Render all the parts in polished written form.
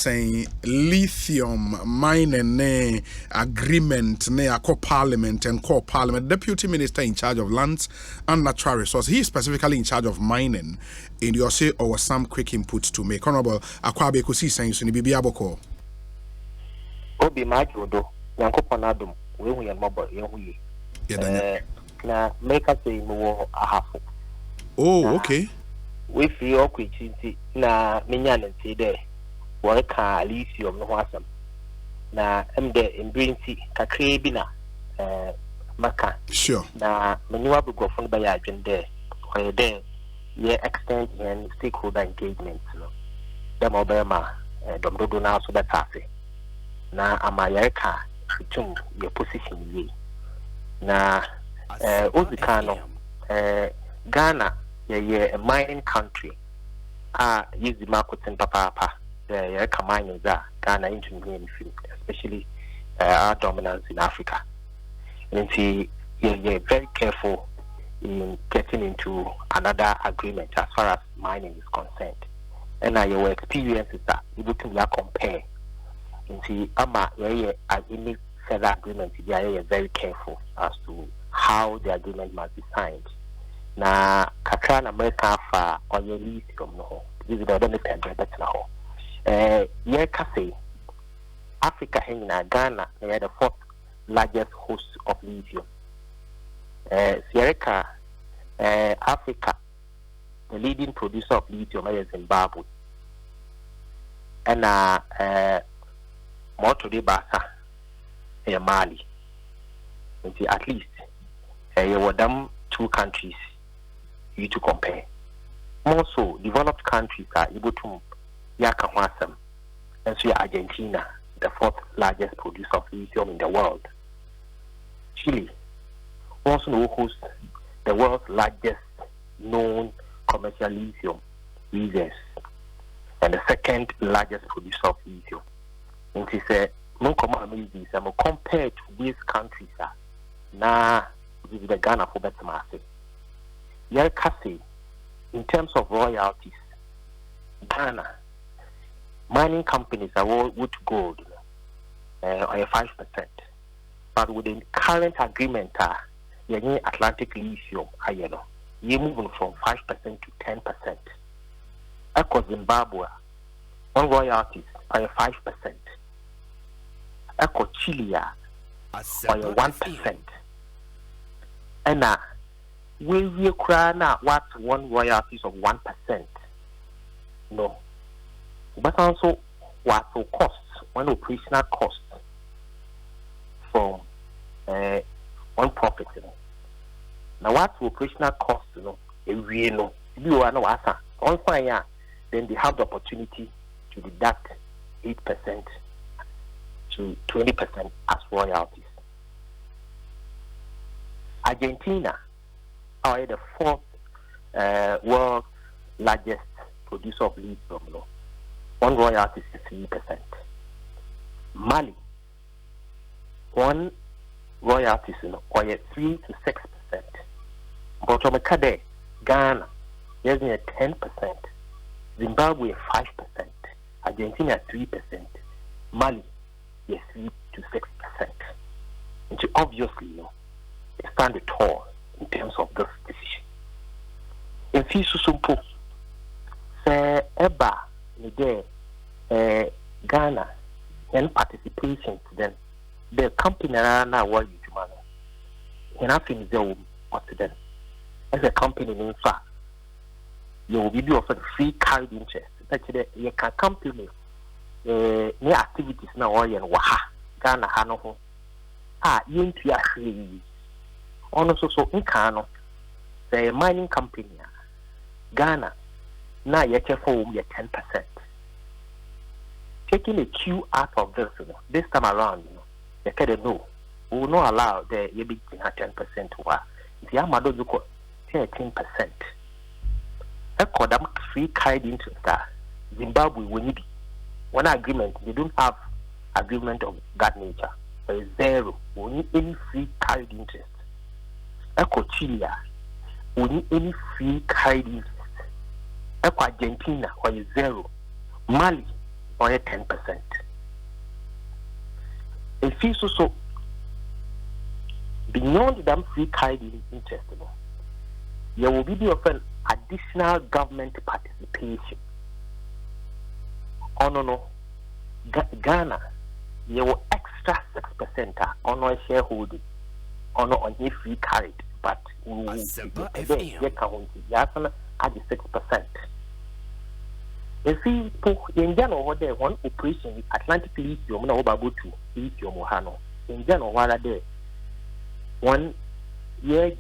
saying lithium mining agreement ne Parliament and core Parliament. Deputy Minister in charge of lands and natural resources. He is specifically in charge of mining. In your say, or some quick inputs to make. Honorable Akwabe Kusi saying so ni bibi aboko. Obi majodo Yankopon adom we hu ye mobo ye hu ye. Na make us say mo ahafo. Oh, okay. We feel okwichi na menya nti de work lithium no wasam na emde embrinti kakre bi na maka sure na menywa bugofo no ba ya adwende or de ye extend and stakeholder engagement no dem obema domdodo na so betase na amayerka tum ye position yi na ozikano Ghana ye a mining country use the market and papa mining that Ghana engineering field, especially our dominance in Africa. And you're very careful in getting into another agreement as far as mining is concerned. And your experiences that you can compare. And see, any further agreement, you're very careful as to how the agreement must be signed. Na kakra na America fa oye lithium no this is the independent bet na ho ye ka say Africa hina Ghana they are the fourth largest host of lithium Sierra Africa the leading producer of lithium is Zimbabwe and more today basa Mali at least you were them two countries you to compare. More so, developed countries are able to yakawasam, and so Argentina, the fourth largest producer of lithium in the world. Chile also hosts the world's largest known commercial lithium reserves and the second largest producer of lithium. And he said, compared to these countries, now this is the Ghana for better market. In terms of royalties, Ghana mining companies are all wood gold or 5%. But with the current agreement, Atlantic lithium, you're moving from 5% to 10%. Echo Zimbabwe on royalties are 5%. Echo Chile are 1%. And we cry now what one royalties of 1%. No. But also what will cost one operational cost from one profit. Now what operational cost we know you are no answer. On fire, then they have the opportunity to deduct 8% to 20% as royalties. Argentina are the fourth world's largest producer of lithium. One royalty is 3%. Mali, one royalty is 3 to 6%. But Ghana, there's 10%. Zimbabwe 5%. Argentina 3%. Mali is 3 to 6%. And obviously, stand tall in terms of this decision. In Fisu Sumpo, say Eba, Ghana, and participation to them, the company now what you do, man. And I think they what to them. As a company, in fact, you will be offered free carried interest. Actually, you can company near activities now or in Waha, Ghana, Hanoho. You into actually. Also, so in Kano, the mining company, Ghana, now yet for 10%. Taking a cue out of this time around, they can't know. We will not allow the big 10% to the Amado Zuko 13%. I call them free carried interest. Zimbabwe will need one agreement. They don't have agreement of that nature. There is zero. We need any free carried interest. Echo Chile, we need any free carried interest. Echo Argentina, or 0. Mali, or 10%. In fee so beyond them free carried interest, there will be the often additional government participation. No. Ghana, there were extra 6% on our shareholding, on your free carried, but we add the 6%. If we put in general, there one operation with Atlantic Lithium, no about to Lithium Mohano. In general, what are there? 1 year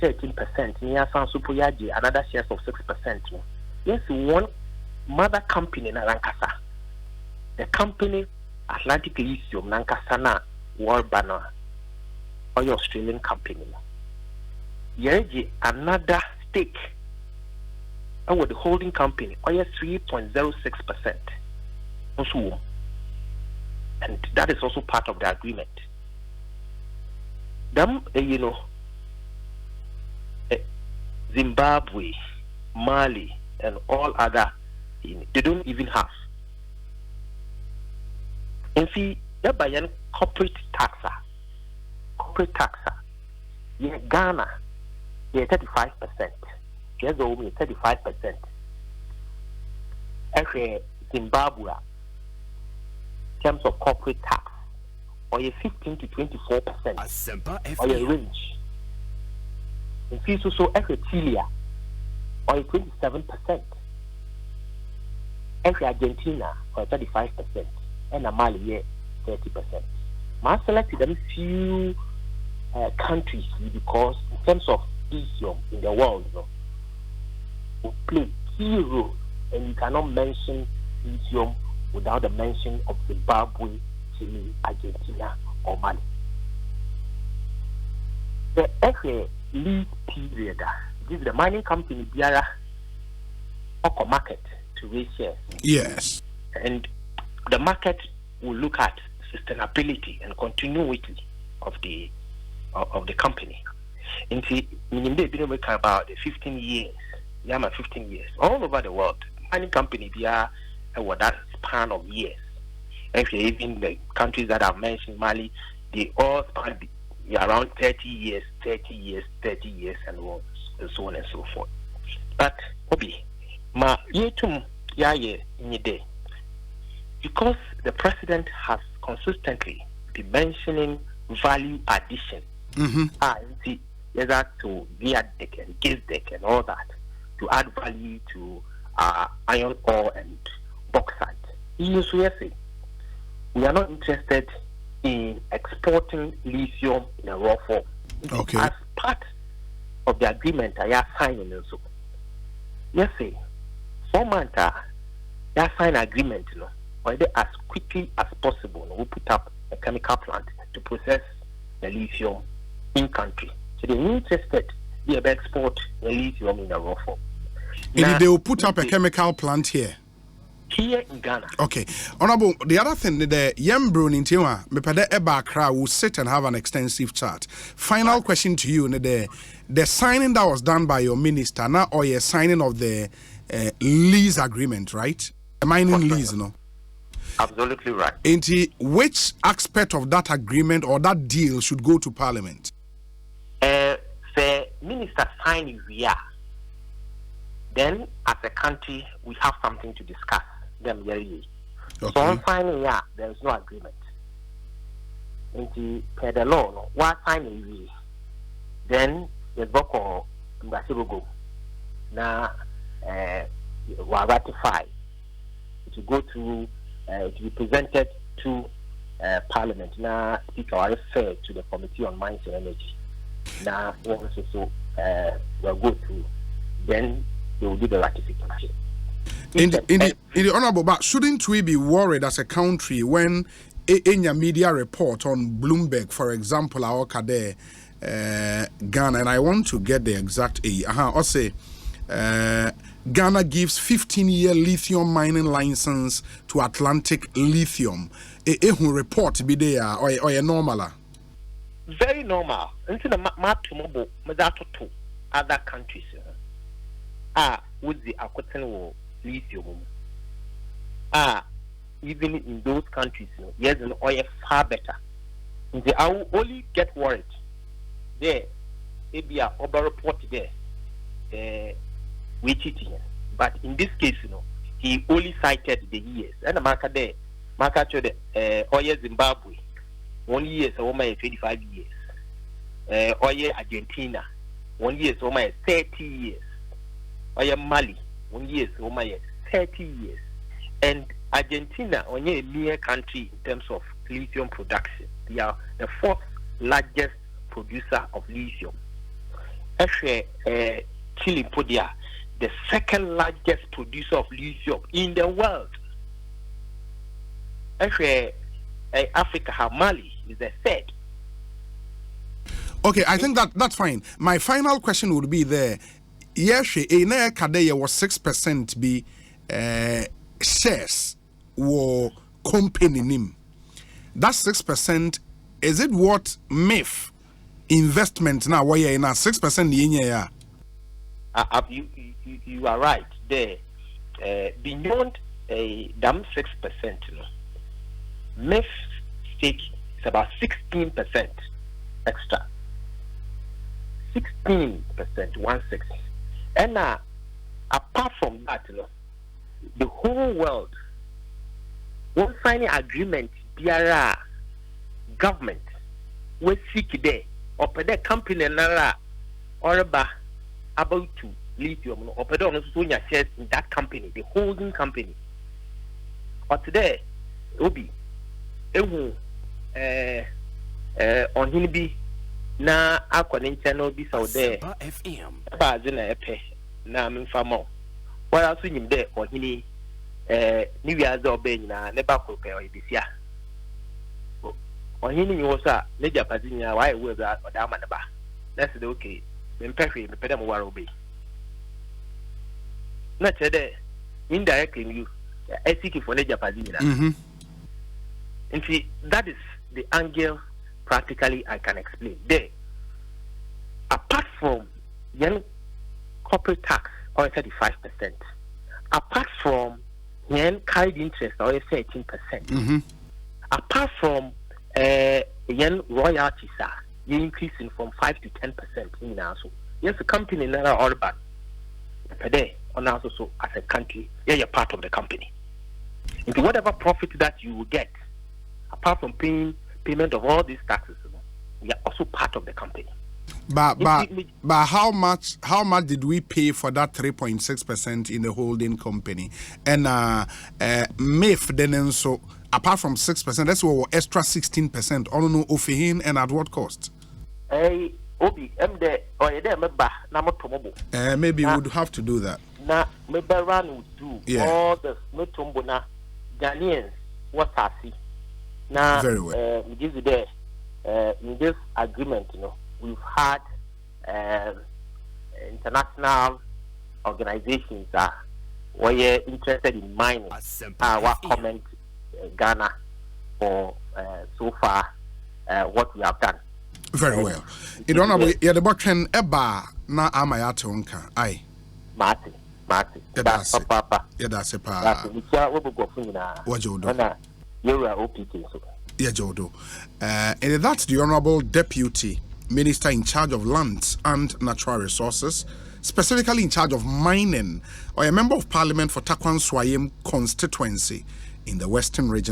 13%, near San Supuyaji, another shares of 6%. Yes, one mother company in Lankasa. The company Atlantic Lithium, Nankasana, World Banner, or your Australian company. Yeji another stake with the holding company, or 3.06%. And that is also part of the agreement. Them, Zimbabwe, Mali, and all other, they don't even have. And see, they buy a corporate taxa. Yeah, Ghana, yeah, 35%. Yes, only 35%. Actually, Zimbabwe, in terms of corporate tax, or 15 to 24%, or a range. In fees also, actually, Chile, or 27%. Actually, Argentina, or 35%. And Mali, 30%. I selected them few countries because in terms of lithium in the world, will play key role, and you cannot mention lithium without the mention of Zimbabwe, Chile, Argentina, or Mali. The FA lead period, this is the mining company Biara Oko market to raise shares. Yes. And the market will look at sustainability and continuity of the company. And see, they've been working about 15 years. 15 years all over the world. Mining company they are that span of years. Actually, even the countries that I've mentioned, Mali, they all span around 30 years, and so on and so forth. But Obi, ma yetum yaye day. Because the president has consistently been mentioning value addition. That to gear deck and gas deck and all that to add value to iron ore and bauxite. We are not interested in exporting lithium in a raw form. Okay. As part of the agreement I are signing also. 4 months they sign agreement, or as quickly as possible. We'll put up a chemical plant to process the lithium in country. So they're interested in export the lithium in a raw form. And they will put up a chemical plant here in Ghana. Okay. Honorable, the other thing, the Yembro in Tiwa, Mepede Ebakra will sit and have an extensive chat. Final question to you, the signing that was done by your minister now, or your signing of the lease agreement, right? The mining lease, Absolutely right. Into which aspect of that agreement or that deal should go to Parliament? The minister signing here. Then, as a country, we have something to discuss. Them very. Okay. So on signing here, there is no agreement. Into per the law, what signing here? Then the book of Mbasirugo now will ratify to go to to be presented to Parliament. Now, Speaker will refer to the Committee on Mines and Energy. Now, also will go to then they will do the ratification. In the honorable, but shouldn't we be worried as a country when in your media report on Bloomberg, for example, our Kade Ghana, and I want to get the exact I'll say Ghana gives 15-year lithium mining license to Atlantic Lithium. A report be there or a normal? Very normal. Until the map to other countries. With the Aquatan lithium. even in those countries, yes, and oil far better. I will only get worried there. Maybe a over report there, we cheating. But in this case, he only cited the years. And the market there, market showed oil Zimbabwe, 1 year so my 25 years. Oil Argentina, 1 year so my 30 years. Oil Mali, 1 year so my 30 years. And Argentina, only a mere country in terms of lithium production. They are the fourth largest producer of lithium. Actually, Chile, the second largest producer of lithium in the world. Actually, Africa, Mali is the third. Okay, I think that's fine. My final question would be there. Yes, in a Kadeya was 6% be shares or company name. That 6%, is it what MIF investment now? Why you now 6% in here? You are right there. Beyond a damn 6%, MIF stake is about 16% extra. 16%, 1/6. And apart from that, the whole world won't sign an agreement. Biara government will seek there or the company or about to lithium or shares in that company, the holding company. Or today, Obi, on him be na aquanin channel be so there. Bazina epe na minfamo. What else in him there or hini New Year's or Ben na never prepare this year. Or hini was a major Pazinia, why was that or Damanaba? That's okay. Then Perry, the pedam war obey. Not there indirectly you seeking for Leja Pazina. And see, that is the angle practically I can explain. There, apart from young corporate tax or 35%, apart from young carried interest or 13%, apart from young royalties are increasing from 5 to 10% in also. Yes, the company in Orban per day, and also as a country, you're part of the company. Into whatever profit that you will get, apart from payment of all these taxes, we are also part of the company. But how much did we pay for that 3.6% in the holding company? And MIF then so apart from 6%, that's what extra 16%. All no ofin and at what cost? Obi, maybe we would have to do that. Na Mebaran would do all the Motombona Ghanaians what I see. Now, very well. This is there. In this agreement, we've had international organizations that were interested in mining. What comment Ghana for so far what we have done. Very well. You don't know the Bakken Eba na Amayatonka. Aye. Martin. That's Papa. Yeah, that's a pa. That's what you do. You are OPT. Yeah, Jodo. And that's the Honorable Deputy Minister in charge of lands and natural resources, specifically in charge of mining, or a member of Parliament for Takwan Swayim constituency in the Western region.